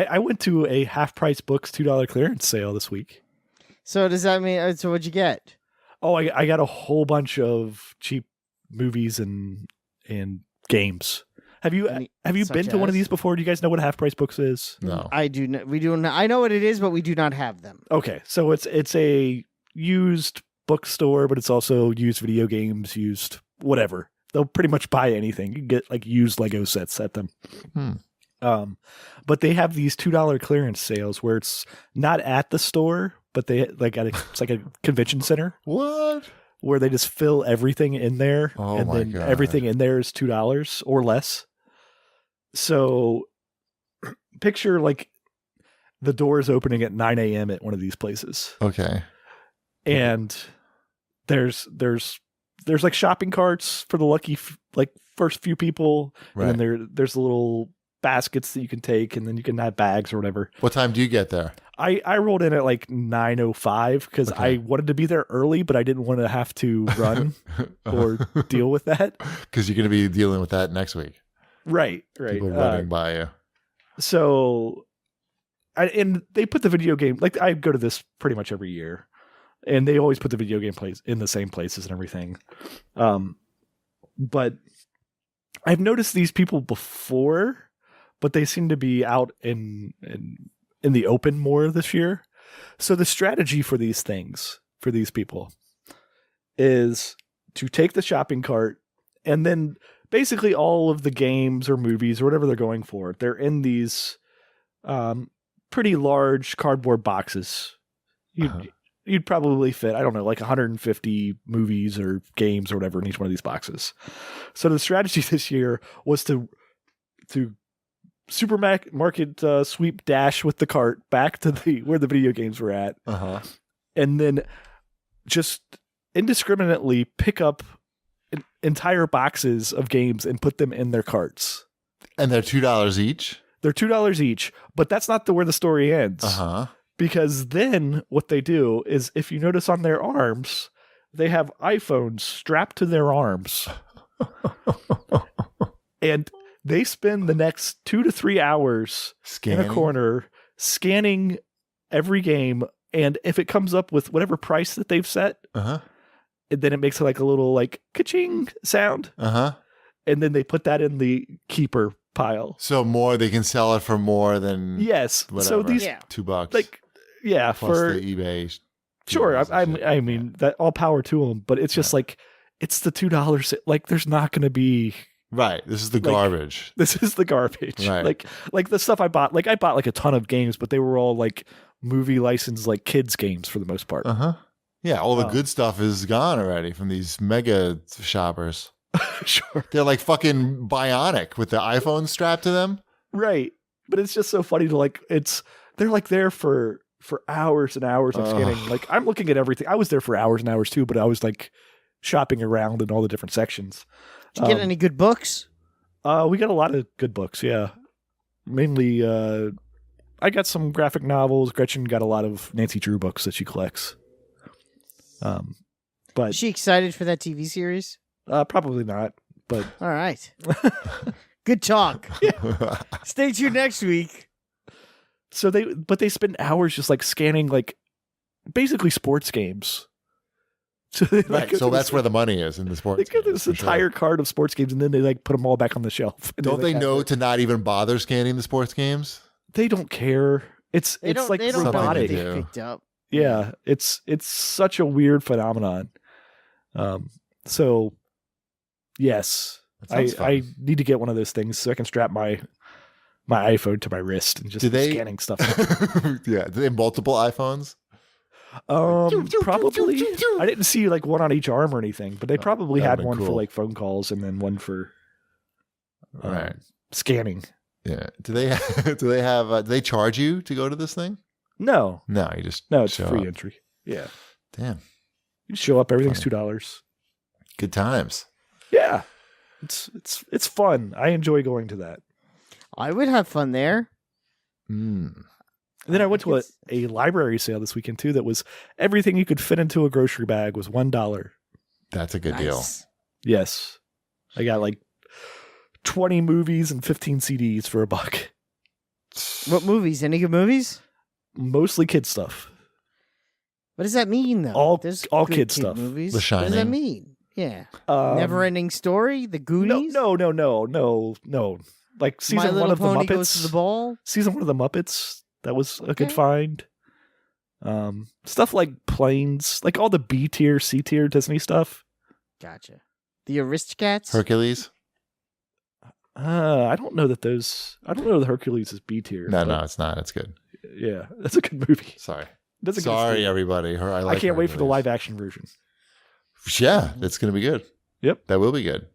I went to a Half Price Books $2 clearance sale this week. So does that mean? So what'd you get? Oh, I got a whole bunch of cheap movies and games. Have you been to one of these before? Do you guys know what Half Price Books is? No, I do. We do. I know what it is, but we do not have them. Okay, so it's a used bookstore, but it's also used video games, used whatever. They'll pretty much buy anything. You can get like used Lego sets at them. But they have these $2 clearance sales where it's not at the store, but they like it's like a convention center. What? Where they just fill everything in there, and then God. everything in there is $2 or less. So picture like the doors opening at 9 a.m. at one of these places. Okay. And there's like shopping carts for the lucky like first few people. Right. And then there's little baskets that you can take, and then you can have bags or whatever. What time do you get there? I rolled in at like 9:05 because I wanted to be there early, but I didn't want to have to run or deal with that. Because you're going to be dealing with that next week. Right. People running by you. So, and they put the video game, like I go to this pretty much every year, and they always put the video game place in the same places and everything. But I've noticed these people before, but they seem to be out in the open more this year. So the strategy for these things, for these people, is to take the shopping cart and then basically all of the games or movies or whatever they're going for, they're in these pretty large cardboard boxes. You'd probably fit, I don't know, like 150 movies or games or whatever in each one of these boxes. So the strategy this year was to supermarket sweep dash with the cart back to where the video games were at, and then just indiscriminately pick up entire boxes of games and put them in their carts. And they're $2 each? They're $2 each, but that's not where the story ends. Because then what they do is, if you notice on their arms, they have iPhones strapped to their arms. And they spend the next 2 to 3 hours in a corner scanning every game. And if it comes up with whatever price that they've set, then it makes like a little like ka-ching sound. And then they put that in the keeper pile. So they can sell it for more than whatever. So these $2. Like plus for the eBay. Sure. I mean that all power to them, but it's just like it's the $2. Like there's not going to be. Right. This is the garbage. This is the garbage. Right. Like the stuff I bought. Like I bought like a ton of games, but they were all like movie licensed, like kids games for the most part. Yeah. All the good stuff is gone already from these mega shoppers. Sure. They're like fucking bionic with the iPhone strapped to them. Right. But it's just so funny to like, they're like there for hours and hours of scanning. Like I'm looking at everything. I was there for hours and hours too, but I was like shopping around in all the different sections. Did you get any good books? We got a lot of good books. Yeah. Mainly, I got some graphic novels. Gretchen got a lot of Nancy Drew books that she collects. But is she excited for that TV series? Probably not, but all right. Good talk. Stay tuned next week. So they spend hours just like scanning like basically sports games. So so that's where the money is in the sports. They get this entire cart of sports games, and then they like put them all back on the shelf. Don't they know to not even bother scanning the sports games? They don't care. It's like robotic. They picked up. Yeah, it's such a weird phenomenon. So yes, I need to get one of those things so I can strap my iPhone to my wrist and just scanning stuff. Yeah, do they have multiple iPhones? Probably. I didn't see like one on each arm or anything, but they probably had one for like phone calls and then one for scanning. Yeah. Do they charge you to go to this thing? No, you just it's free entry. Yeah. Damn. You show up. Everything's $2. Good times. Yeah. It's fun. I enjoy going to that. I would have fun there. And then I went to a library sale this weekend too. That was everything you could fit into a grocery bag was $1. That's a good deal. Yes, I got like 20 movies and 15 CDs for $1. What movies? Any good movies? Mostly kid stuff. What does that mean, though? All There's kid good stuff. Movies. The What does that Shining. mean? Yeah. Um, Never-ending Story. The Goonies. No. Like My season one Little of the Pony Muppets. Goes to the Ball. Season one of the Muppets. That was a good Okay. find. Stuff like Planes, like all the B tier, C tier Disney stuff. Gotcha. The Aristocats. Hercules? I don't know that those. I don't know that Hercules is B tier. No, but it's not. It's good. Yeah, that's a good movie. Sorry. That's a good Sorry, story. everybody. I I can't wait for the Hercules. live action version. Yeah, it's going to be good. Yep. That will be good.